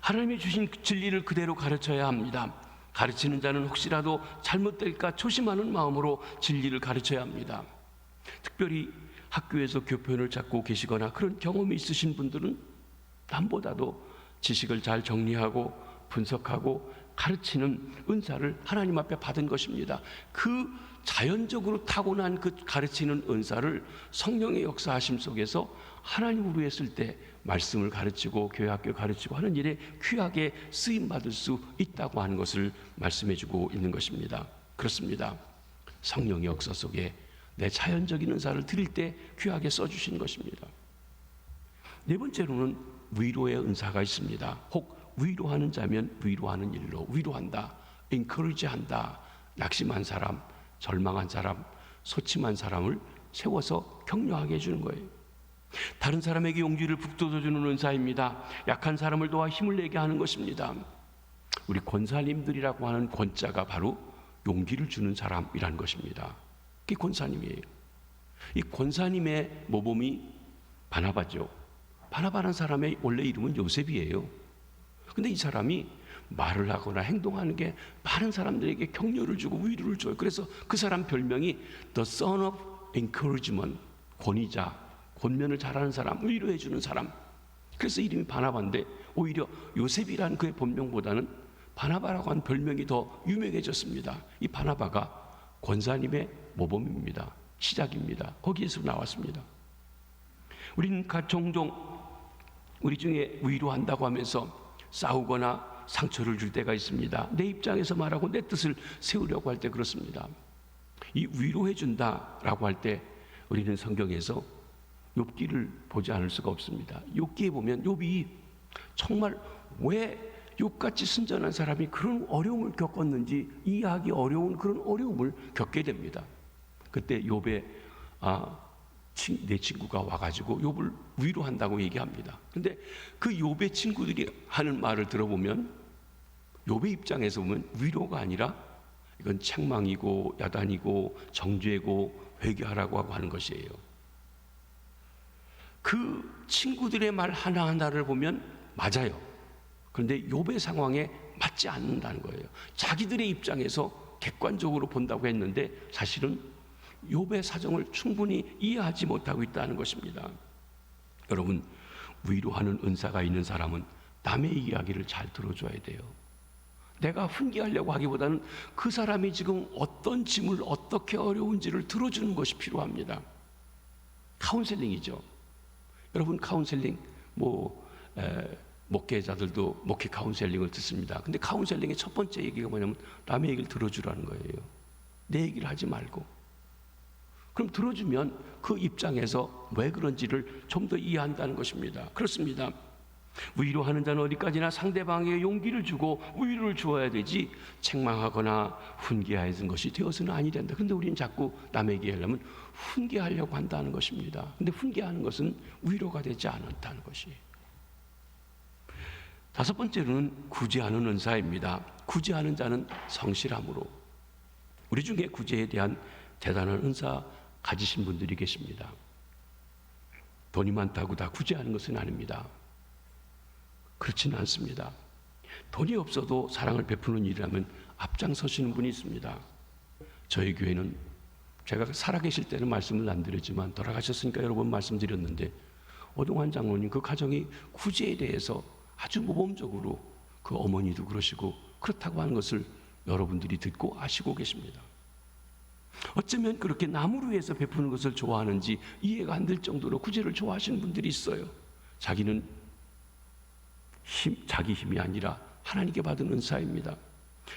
하나님이 주신 진리를 그대로 가르쳐야 합니다. 가르치는 자는 혹시라도 잘못될까 조심하는 마음으로 진리를 가르쳐야 합니다. 특별히 학교에서 교편을 잡고 계시거나 그런 경험이 있으신 분들은 남보다도 지식을 잘 정리하고 분석하고 가르치는 은사를 하나님 앞에 받은 것입니다. 그 자연적으로 타고난 그 가르치는 은사를 성령의 역사하심 속에서 하나님으로 했을 때 말씀을 가르치고 교회학교 가르치고 하는 일에 귀하게 쓰임받을 수 있다고 하는 것을 말씀해주고 있는 것입니다. 그렇습니다. 성령의 역사 속에 내 자연적인 은사를 드릴 때 귀하게 써주신 것입니다. 네 번째로는 위로의 은사가 있습니다. 혹 위로하는 자면 위로하는 일로. 위로한다, encourage한다. 낙심한 사람, 절망한 사람, 소침한 사람을 세워서 격려하게 해주는 거예요. 다른 사람에게 용기를 북돋워주는 은사입니다. 약한 사람을 도와 힘을 내게 하는 것입니다. 우리 권사님들이라고 하는 권자가 바로 용기를 주는 사람이라는 것입니다. 그게 권사님이에요. 이 권사님의 모범이 바나바죠. 바나바라는 사람의 원래 이름은 요셉이에요. 근데 이 사람이 말을 하거나 행동하는 게 많은 사람들에게 격려를 주고 위로를 줘요. 그래서 그 사람 별명이 The Son of Encouragement, 권위자, 권면을 잘하는 사람, 위로해 주는 사람. 그래서 이름이 바나바인데 오히려 요셉이라는 그의 본명보다는 바나바라고 하는 별명이 더 유명해졌습니다. 이 바나바가 권사님의 모범입니다. 시작입니다. 거기에서 나왔습니다. 우리는 종종 우리 중에 위로한다고 하면서 싸우거나 상처를 줄 때가 있습니다. 내 입장에서 말하고 내 뜻을 세우려고 할 때 그렇습니다. 이 위로해 준다라고 할 때 우리는 성경에서 욥기를 보지 않을 수가 없습니다. 욥기에 보면 욥이 정말 왜 욥같이 순전한 사람이 그런 어려움을 겪었는지 이해하기 어려운 그런 어려움을 겪게 됩니다. 그때 욥의 내 친구가 와가지고 욥을 위로한다고 얘기합니다. 근데 그 욥의 친구들이 하는 말을 들어보면 욥의 입장에서 보면 위로가 아니라 이건 책망이고 야단이고 정죄고 회개하라고 하고 하는 것이에요. 그 친구들의 말 하나하나를 보면 맞아요. 그런데 욥의 상황에 맞지 않는다는 거예요. 자기들의 입장에서 객관적으로 본다고 했는데 사실은 욥의 사정을 충분히 이해하지 못하고 있다는 것입니다. 여러분, 위로하는 은사가 있는 사람은 남의 이야기를 잘 들어줘야 돼요. 내가 훈계하려고 하기보다는 그 사람이 지금 어떤 짐을 어떻게 어려운지를 들어주는 것이 필요합니다. 카운셀링이죠. 여러분, 카운셀링 목회자들도 목회 카운셀링을 듣습니다. 근데 카운셀링의 첫 번째 얘기가 뭐냐면 남의 얘기를 들어주라는 거예요. 내 얘기를 하지 말고. 그럼 들어주면 그 입장에서 왜 그런지를 좀 더 이해한다는 것입니다. 그렇습니다. 위로하는 자는 어디까지나 상대방에게 용기를 주고 위로를 주어야 되지 책망하거나 훈계하는 것이 되어서는 아니 된다. 그런데 우리는 자꾸 남에게 하려면 훈계하려고 한다는 것입니다. 근데 훈계하는 것은 위로가 되지 않았다는 것이. 다섯 번째로는 구제하는 은사입니다. 구제하는 자는 성실함으로. 우리 중에 구제에 대한 대단한 은사 가지신 분들이 계십니다. 돈이 많다고 다 구제하는 것은 아닙니다. 그렇지는 않습니다. 돈이 없어도 사랑을 베푸는 일이라면 앞장서시는 분이 있습니다. 저희 교회는 제가 살아계실 때는 말씀을 안 드렸지만 돌아가셨으니까 여러 번 말씀드렸는데 오동환 장로님 그 가정이 구제에 대해서 아주 모범적으로 그 어머니도 그러시고 그렇다고 하는 것을 여러분들이 듣고 아시고 계십니다. 어쩌면 그렇게 남을 위해서 베푸는 것을 좋아하는지 이해가 안 될 정도로 구제를 좋아하시는 분들이 있어요. 자기는 자기 힘이 아니라 하나님께 받은 은사입니다.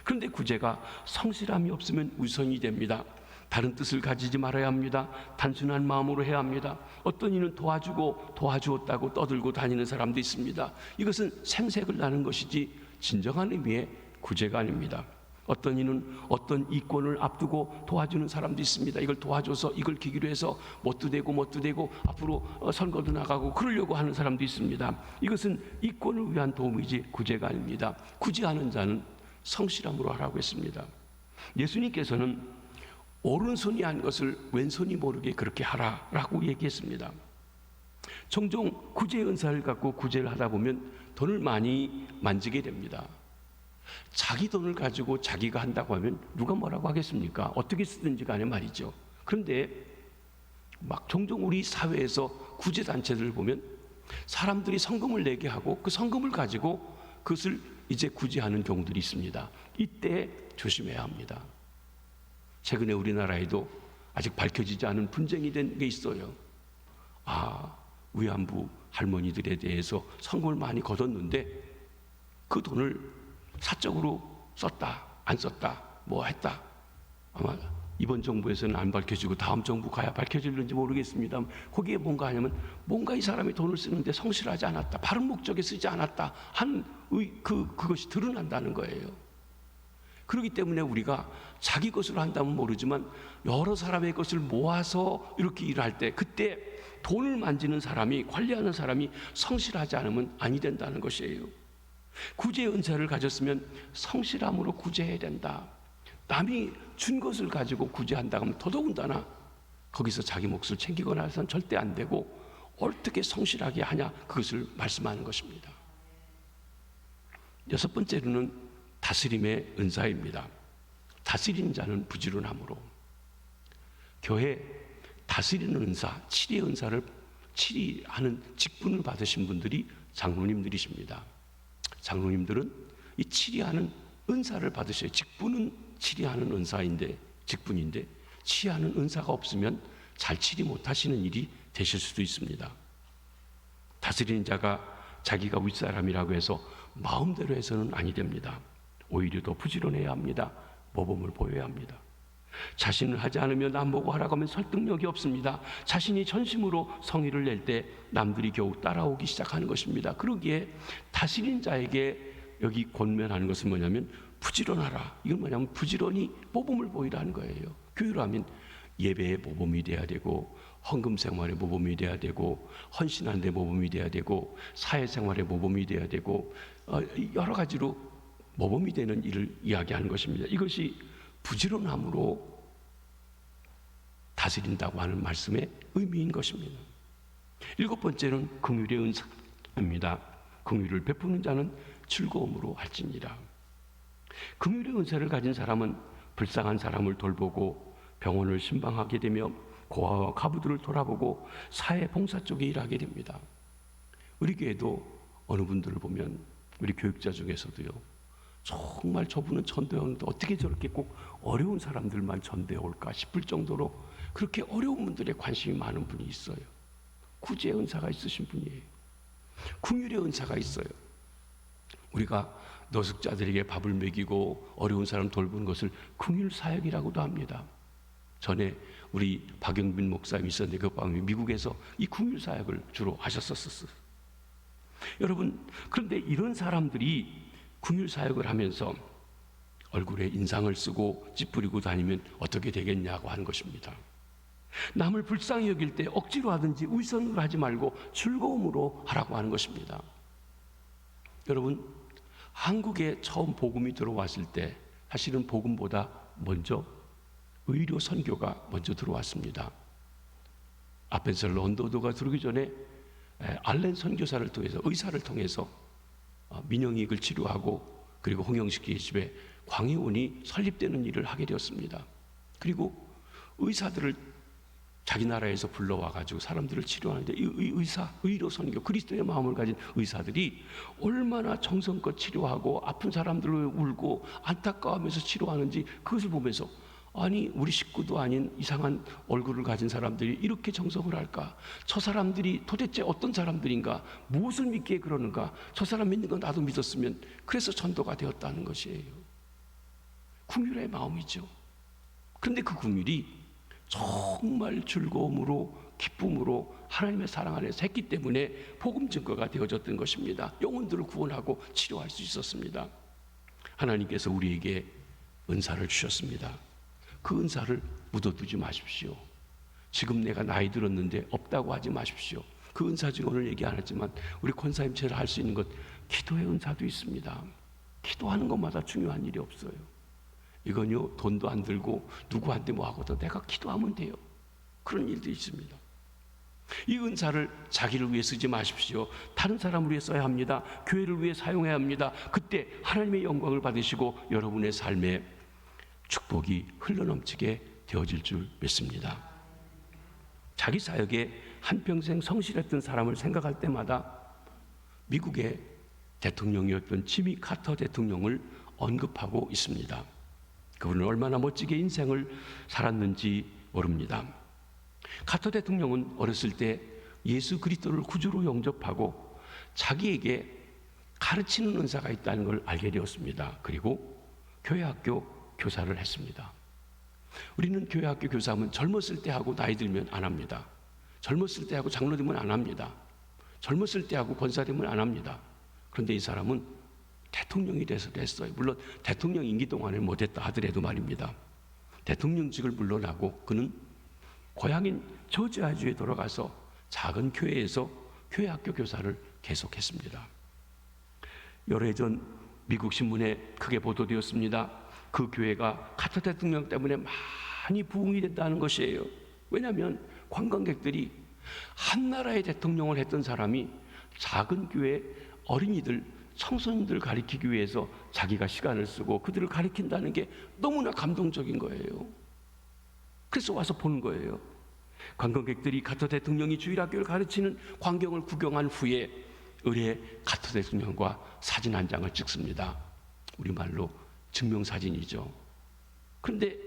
그런데 구제가 성실함이 없으면 우선이 됩니다. 다른 뜻을 가지지 말아야 합니다. 단순한 마음으로 해야 합니다. 어떤 이는 도와주고 도와주었다고 떠들고 다니는 사람도 있습니다. 이것은 생색을 나는 것이지 진정한 의미의 구제가 아닙니다. 어떤 이는 어떤 이권을 앞두고 도와주는 사람도 있습니다. 이걸 도와줘서 이걸 계기로 해서 못도 되고 앞으로 선거도 나가고 그러려고 하는 사람도 있습니다. 이것은 이권을 위한 도움이지 구제가 아닙니다. 구제하는 자는 성실함으로 하라고 했습니다. 예수님께서는 오른손이 한 것을 왼손이 모르게 그렇게 하라라고 얘기했습니다. 종종 구제 은사를 갖고 구제를 하다 보면 돈을 많이 만지게 됩니다. 자기 돈을 가지고 자기가 한다고 하면 누가 뭐라고 하겠습니까? 어떻게 쓰든지 간에 말이죠. 그런데 막 종종 우리 사회에서 구제단체들을 보면 사람들이 성금을 내게 하고 그 성금을 가지고 그것을 이제 구제하는 경우들이 있습니다. 이때 조심해야 합니다. 최근에 우리나라에도 아직 밝혀지지 않은 분쟁이 된 게 있어요. 위안부 할머니들에 대해서 성금을 많이 거뒀는데 그 돈을 사적으로 썼다, 안 썼다, 뭐 했다. 아마 이번 정부에서는 안 밝혀지고 다음 정부 가야 밝혀질는지 모르겠습니다. 거기에 뭔가 하냐면 뭔가 이 사람이 돈을 쓰는데 성실하지 않았다, 바른 목적에 쓰지 않았다 한 그것이 드러난다는 거예요. 그렇기 때문에 우리가 자기 것으로 한다면 모르지만 여러 사람의 것을 모아서 이렇게 일할 때 그때 돈을 만지는 사람이, 관리하는 사람이 성실하지 않으면 아니 된다는 것이에요. 구제 은사를 가졌으면 성실함으로 구제해야 된다. 남이 준 것을 가지고 구제한다 하면 더더군다나 거기서 자기 몫을 챙기거나 해서는 절대 안 되고 어떻게 성실하게 하냐 그것을 말씀하는 것입니다. 여섯 번째로는 다스림의 은사입니다. 다스리는 자는 부지런함으로. 교회 다스리는 은사, 치리의 은사를 치리하는 직분을 받으신 분들이 장로님들이십니다. 장로님들은 이 치리하는 은사를 받으셔요. 직분은 치리하는 은사인데, 직분인데 치리하는 은사가 없으면 잘 치리 못하시는 일이 되실 수도 있습니다. 다스리는 자가 자기가 윗사람이라고 해서 마음대로 해서는 아니 됩니다. 오히려 더 부지런해야 합니다. 모범을 보여야 합니다. 자신을 하지 않으며 남 보고 하라고 하면 설득력이 없습니다. 자신이 전심으로 성의를 낼 때 남들이 겨우 따라오기 시작하는 것입니다. 그러기에 다스린 자에게 여기 권면하는 것은 뭐냐면 부지런하라. 이건 뭐냐면 부지런히 모범을 보이라는 거예요. 교회로 하면 예배의 모범이 돼야 되고, 헌금 생활의 모범이 돼야 되고, 헌신하는 데 모범이 돼야 되고, 사회생활의 모범이 돼야 되고, 여러 가지로 모범이 되는 일을 이야기하는 것입니다. 이것이 부지런함으로 다스린다고 하는 말씀의 의미인 것입니다. 7번째는 긍휼의 은사입니다. 긍휼을 베푸는 자는 즐거움으로 할지니라. 긍휼의 은사를 가진 사람은 불쌍한 사람을 돌보고 병원을 신방하게 되며 고아와 과부들을 돌아보고 사회 봉사 쪽에 일하게 됩니다. 우리 교회도 어느 분들을 보면 우리 교육자 중에서도요, 정말 저분은 전도해 오는데 어떻게 저렇게 꼭 어려운 사람들만 전도해 올까 싶을 정도로 그렇게 어려운 분들에 관심이 많은 분이 있어요. 구제의 은사가 있으신 분이에요. 긍휼의 은사가 있어요. 우리가 노숙자들에게 밥을 먹이고 어려운 사람 돌보는 것을 긍휼 사역이라고도 합니다. 전에 우리 박영빈 목사님이 있었는데 그 방이 미국에서 이 긍휼 사역을 주로 하셨었어요. 여러분, 그런데 이런 사람들이 긍휼 사역을 하면서 얼굴에 인상을 쓰고 찌푸리고 다니면 어떻게 되겠냐고 하는 것입니다. 남을 불쌍히 여길 때 억지로 하든지 의선으로 하지 말고 즐거움으로 하라고 하는 것입니다. 여러분, 한국에 처음 복음이 들어왔을 때 사실은 복음보다 먼저 의료 선교가 먼저 들어왔습니다. 아펜셀 런도도가 들어오기 전에 알렌 선교사를 통해서, 의사를 통해서 민영이익을 치료하고 그리고 홍영식 집에 광해원이 설립되는 일을 하게 되었습니다. 그리고 의사들을 자기 나라에서 불러와 가지고 사람들을 치료하는데 이 의료 선교, 그리스도의 마음을 가진 의사들이 얼마나 정성껏 치료하고 아픈 사람들을 울고 안타까워하면서 치료하는지 그것을 보면서, 아니 우리 식구도 아닌 이상한 얼굴을 가진 사람들이 이렇게 정성을 할까? 저 사람들이 도대체 어떤 사람들인가? 무엇을 믿기에 그러는가? 저 사람 믿는 건 나도 믿었으면, 그래서 전도가 되었다는 것이에요. 긍휼의 마음이죠. 그런데 그 긍휼이 정말 즐거움으로 기쁨으로 하나님의 사랑 안에서 했기 때문에 복음 증거가 되어졌던 것입니다. 영혼들을 구원하고 치료할 수 있었습니다. 하나님께서 우리에게 은사를 주셨습니다. 그 은사를 묻어두지 마십시오. 지금 내가 나이 들었는데 없다고 하지 마십시오. 그 은사 중에 오늘 얘기 안 했지만 우리 권사님처럼 할 수 있는 것, 기도의 은사도 있습니다. 기도하는 것마다 중요한 일이 없어요. 이건요, 돈도 안 들고 누구한테 뭐 하고도 내가 기도하면 돼요. 그런 일도 있습니다. 이 은사를 자기를 위해 쓰지 마십시오. 다른 사람을 위해 써야 합니다. 교회를 위해 사용해야 합니다. 그때 하나님의 영광을 받으시고 여러분의 삶에 축복이 흘러넘치게 되어질 줄 믿습니다. 자기 사역에 한평생 성실했던 사람을 생각할 때마다 미국의 대통령이었던 지미 카터 대통령을 언급하고 있습니다. 그분은 얼마나 멋지게 인생을 살았는지 모릅니다. 카터 대통령은 어렸을 때 예수 그리스도를 구주로 영접하고 자기에게 가르치는 은사가 있다는 걸 알게 되었습니다. 그리고 교회학교 교사를 했습니다. 우리는 교회학교 교사하면 젊었을 때 하고 나이 들면 안 합니다. 젊었을 때 하고 장로 되면 안 합니다. 젊었을 때 하고 권사 되면 안 합니다. 그런데 이 사람은 대통령이 돼서 됐어요. 물론 대통령 임기 동안에 못했다 하더라도 말입니다. 대통령직을 물러나고 그는 고향인 조지아주에 돌아가서 작은 교회에서 교회학교 교사를 계속했습니다. 여러 해 전 미국 신문에 크게 보도되었습니다. 그 교회가 카터 대통령 때문에 많이 부흥이 됐다는 것이에요. 왜냐하면 관광객들이 한 나라의 대통령을 했던 사람이 작은 교회 어린이들, 청소년들 가리키기 위해서 자기가 시간을 쓰고 그들을 가리킨다는 게 너무나 감동적인 거예요. 그래서 와서 보는 거예요. 관광객들이 카터 대통령이 주일학교를 가르치는 광경을 구경한 후에 의뢰 카터 대통령과 사진 한 장을 찍습니다. 우리말로 증명사진이죠. 그런데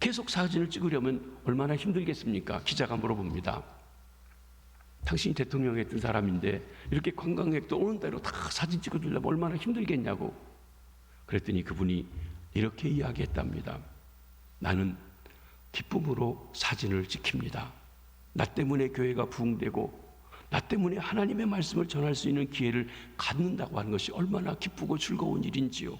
계속 사진을 찍으려면 얼마나 힘들겠습니까? 기자가 물어봅니다. 당신이 대통령 했던 사람인데 이렇게 관광객도 오는 대로 다 사진 찍어주려면 얼마나 힘들겠냐고. 그랬더니 그분이 이렇게 이야기했답니다. 나는 기쁨으로 사진을 찍힙니다. 나 때문에 교회가 부흥되고 나 때문에 하나님의 말씀을 전할 수 있는 기회를 갖는다고 하는 것이 얼마나 기쁘고 즐거운 일인지요.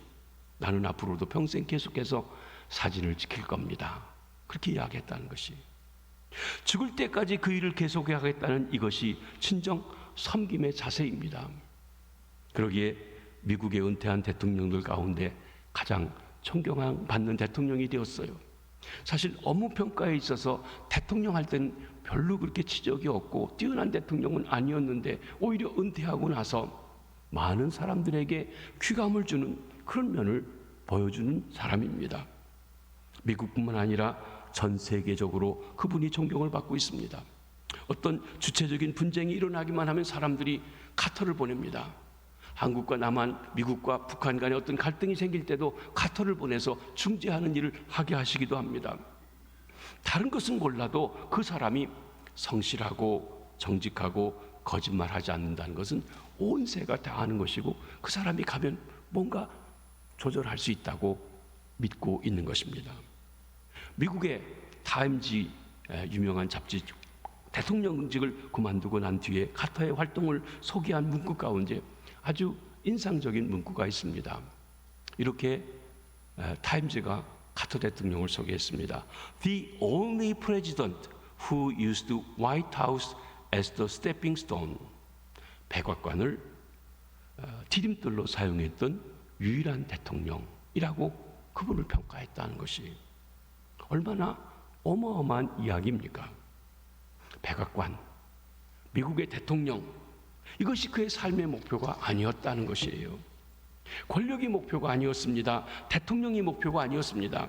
나는 앞으로도 평생 계속해서 사진을 지킬 겁니다. 그렇게 이야기했다는 것이, 죽을 때까지 그 일을 계속하겠다는 이것이 진정 섬김의 자세입니다. 그러기에 미국의 은퇴한 대통령들 가운데 가장 존경받는 대통령이 되었어요. 사실 업무 평가에 있어서 대통령 할 때는 별로 그렇게 지적이 없고 뛰어난 대통령은 아니었는데 오히려 은퇴하고 나서 많은 사람들에게 퀴감을 주는 그런 면을 보여주는 사람입니다. 미국뿐만 아니라 전 세계적으로 그분이 존경을 받고 있습니다. 어떤 주체적인 분쟁이 일어나기만 하면 사람들이 카터를 보냅니다. 한국과 남한, 미국과 북한 간에 어떤 갈등이 생길 때도 카터를 보내서 중재하는 일을 하게 하시기도 합니다. 다른 것은 몰라도 그 사람이 성실하고 정직하고 거짓말하지 않는다는 것은 온 세가 다 아는 것이고 그 사람이 가면 뭔가 조절할 수 있다고 믿고 있는 것입니다. 미국의 타임지, 유명한 잡지, 대통령직을 그만두고 난 뒤에 카터의 활동을 소개한 문구 가운데 아주 인상적인 문구가 있습니다. 이렇게 타임즈가 카터 대통령을 소개했습니다. The only president who used the White House as the stepping stone. 백악관을 디딤돌로 사용했던 유일한 대통령이라고 그분을 평가했다는 것이 얼마나 어마어마한 이야기입니까? 백악관, 미국의 대통령, 이것이 그의 삶의 목표가 아니었다는 것이에요. 권력이 목표가 아니었습니다. 대통령이 목표가 아니었습니다.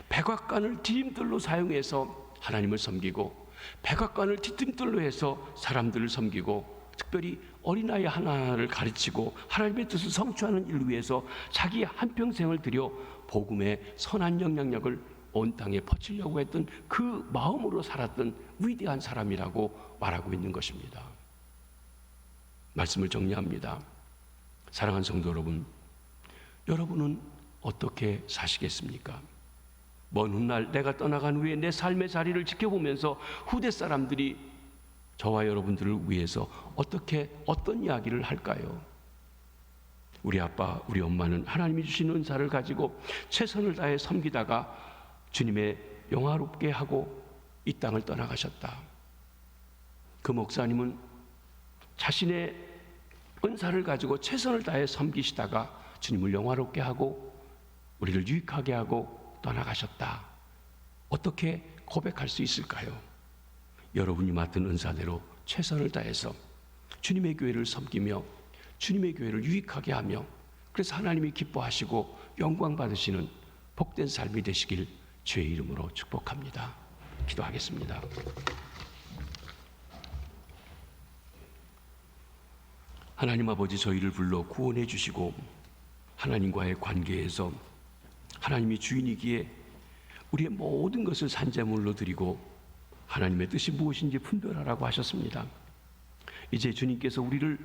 백악관을 디딤돌로 사용해서 하나님을 섬기고 백악관을 디딤돌로 해서 사람들을 섬기고 특별히 어린아이 하나를 가르치고 하나님의 뜻을 성취하는 일을 위해서 자기 한평생을 들여 복음의 선한 영향력을 온 땅에 퍼치려고 했던 그 마음으로 살았던 위대한 사람이라고 말하고 있는 것입니다. 말씀을 정리합니다. 사랑하는 성도 여러분, 여러분은 어떻게 사시겠습니까? 먼 훗날 내가 떠나간 후에 내 삶의 자리를 지켜보면서 후대 사람들이 저와 여러분들을 위해서 어떤 이야기를 할까요? 우리 아빠, 우리 엄마는 하나님이 주신 은사를 가지고 최선을 다해 섬기다가 주님의 영화롭게 하고 이 땅을 떠나가셨다. 그 목사님은 자신의 은사를 가지고 최선을 다해 섬기시다가 주님을 영화롭게 하고 우리를 유익하게 하고 떠나가셨다. 어떻게 고백할 수 있을까요? 여러분이 맡은 은사대로 최선을 다해서 주님의 교회를 섬기며 주님의 교회를 유익하게 하며 그래서 하나님이 기뻐하시고 영광 받으시는 복된 삶이 되시길 주의 이름으로 축복합니다. 기도하겠습니다. 하나님 아버지, 저희를 불러 구원해 주시고 하나님과의 관계에서 하나님이 주인이기에 우리의 모든 것을 산재물로 드리고 하나님의 뜻이 무엇인지 분별하라고 하셨습니다. 이제 주님께서 우리를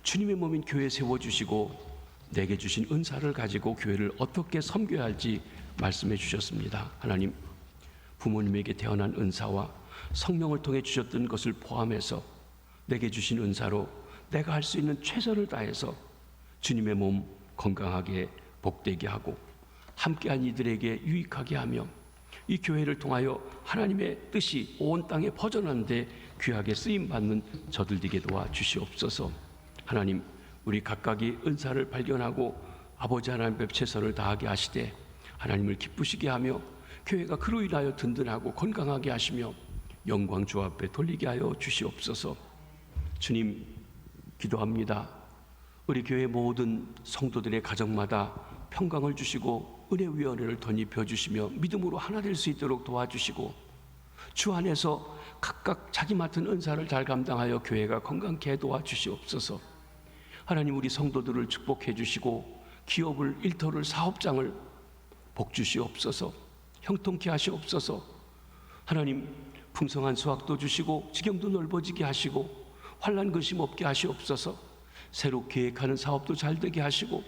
주님의 몸인 교회에 세워주시고 내게 주신 은사를 가지고 교회를 어떻게 섬겨야 할지 말씀해 주셨습니다. 하나님, 부모님에게 태어난 은사와 성령을 통해 주셨던 것을 포함해서 내게 주신 은사로 내가 할 수 있는 최선을 다해서 주님의 몸 건강하게 복되게 하고 함께한 이들에게 유익하게 하며 이 교회를 통하여 하나님의 뜻이 온 땅에 퍼져나는데 귀하게 쓰임받는 저들 되게 도와주시옵소서. 하나님, 우리 각각이 은사를 발견하고 아버지 하나님 앞에 최선을 다하게 하시되 하나님을 기쁘시게 하며 교회가 그로 인하여 든든하고 건강하게 하시며 영광 주 앞에 돌리게 하여 주시옵소서. 주님, 기도합니다. 우리 교회 모든 성도들의 가정마다 평강을 주시고 은혜위원회를 덧입혀 주시며 믿음으로 하나 될 수 있도록 도와주시고 주 안에서 각각 자기 맡은 은사를 잘 감당하여 교회가 건강케 도와주시옵소서. 하나님, 우리 성도들을 축복해 주시고 기업을, 일터를, 사업장을 복 주시옵소서. 형통케 하시옵소서. 하나님, 풍성한 수확도 주시고 지경도 넓어지게 하시고 환난 근심 없게 하시옵소서. 새로 계획하는 사업도 잘 되게 하시고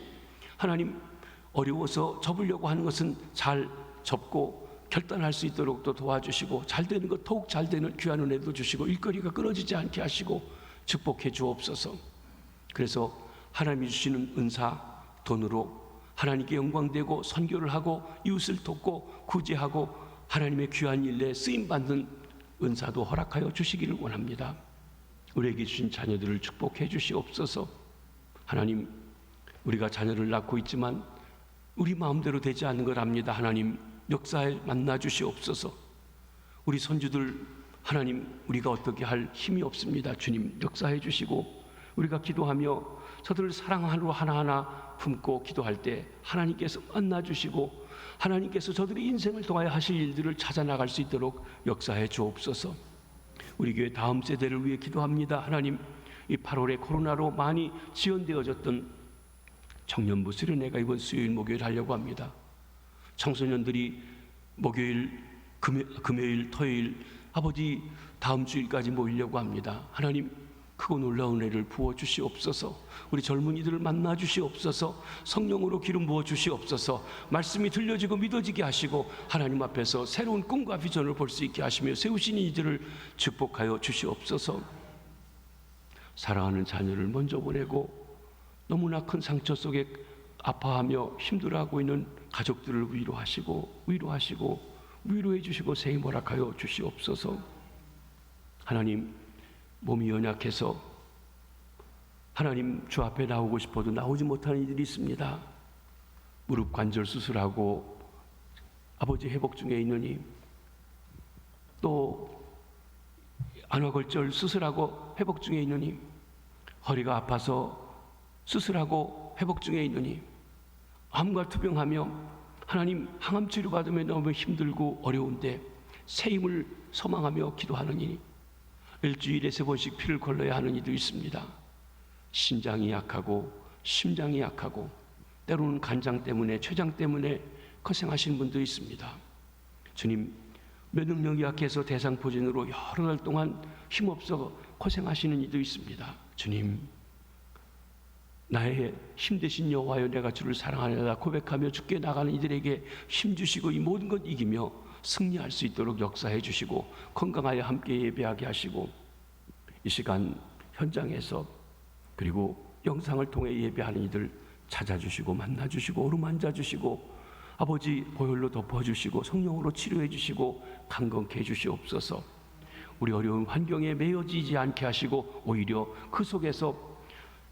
하나님, 어려워서 접으려고 하는 것은 잘 접고 결단할 수 있도록 또 도와주시고 잘 되는 것 더욱 잘 되는 귀한 은혜도 주시고 일거리가 끊어지지 않게 하시고 축복해 주옵소서. 그래서 하나님이 주시는 은사, 돈으로 하나님께 영광되고 선교를 하고 이웃을 돕고 구제하고 하나님의 귀한 일에 쓰임받는 은사도 허락하여 주시기를 원합니다. 우리에게 주신 자녀들을 축복해 주시옵소서. 하나님, 우리가 자녀를 낳고 있지만 우리 마음대로 되지 않는 걸 압니다. 하나님, 역사에 만나 주시옵소서. 우리 손주들 하나님, 우리가 어떻게 할 힘이 없습니다. 주님, 역사해 주시고 우리가 기도하며 저들을 사랑하러 하나하나 품고 기도할 때 하나님께서 만나 주시고 하나님께서 저들의 인생을 통하여 하실 일들을 찾아 나갈 수 있도록 역사해 주옵소서. 우리 교회 다음 세대를 위해 기도합니다. 하나님, 이 8월에 코로나로 많이 지연되어졌던 청년부 수련회가 이번 수요일 목요일 하려고 합니다. 청소년들이 목요일, 금요일, 토요일 아버지 다음 주일까지 모이려고 합니다. 하나님, 크고 놀라운 은혜를 부어 주시옵소서. 우리 젊은이들을 만나 주시옵소서. 성령으로 기름 부어 주시옵소서. 말씀이 들려지고 믿어지게 하시고 하나님 앞에서 새로운 꿈과 비전을 볼 수 있게 하시며 세우신 이들을 축복하여 주시옵소서. 사랑하는 자녀를 먼저 보내고 너무나 큰 상처 속에 아파하며 힘들어하고 있는 가족들을 위로하시고 위로해 주시고 새 힘 허락하여 주시옵소서. 하나님, 몸이 연약해서 하나님 주 앞에 나오고 싶어도 나오지 못하는 이들이 있습니다. 무릎 관절 수술하고 아버지 회복 중에 있느니, 또 안화골절 수술하고 회복 중에 있느니, 허리가 아파서 수술하고 회복 중에 있느니, 암과 투병하며 하나님 항암 치료 받으며 너무 힘들고 어려운데 새 힘을 소망하며 기도하느니, 일주일에 3번씩 피를 걸러야 하는 이도 있습니다. 신장이 약하고 심장이 약하고 때로는 간장 때문에 췌장 때문에 고생하시는 분도 있습니다. 주님, 면역력이 약해서 대상포진으로 여러 달 동안 힘없어 고생하시는 이도 있습니다. 주님, 나의 힘되신 여호와여 내가 주를 사랑하노라 고백하며 주께 나가는 이들에게 힘주시고 이 모든 것 이기며 승리할 수 있도록 역사해 주시고 건강하여 함께 예배하게 하시고 이 시간 현장에서 그리고 영상을 통해 예배하는 이들 찾아주시고 만나주시고 어루만져 주시고 아버지 보혈로 덮어주시고 성령으로 치료해 주시고 강건케 해 주시옵소서. 우리 어려운 환경에 매여지지 않게 하시고 오히려 그 속에서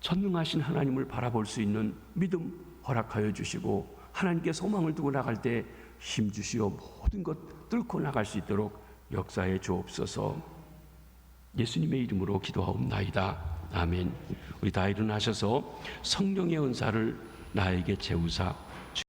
전능하신 하나님을 바라볼 수 있는 믿음 허락하여 주시고 하나님께 소망을 두고 나갈 때 힘주시어 모든 것 뚫고 나갈 수 있도록 역사해 주옵소서. 예수님의 이름으로 기도하옵나이다. 아멘. 우리 다 일어나셔서 성령의 은사를 나에게 채우사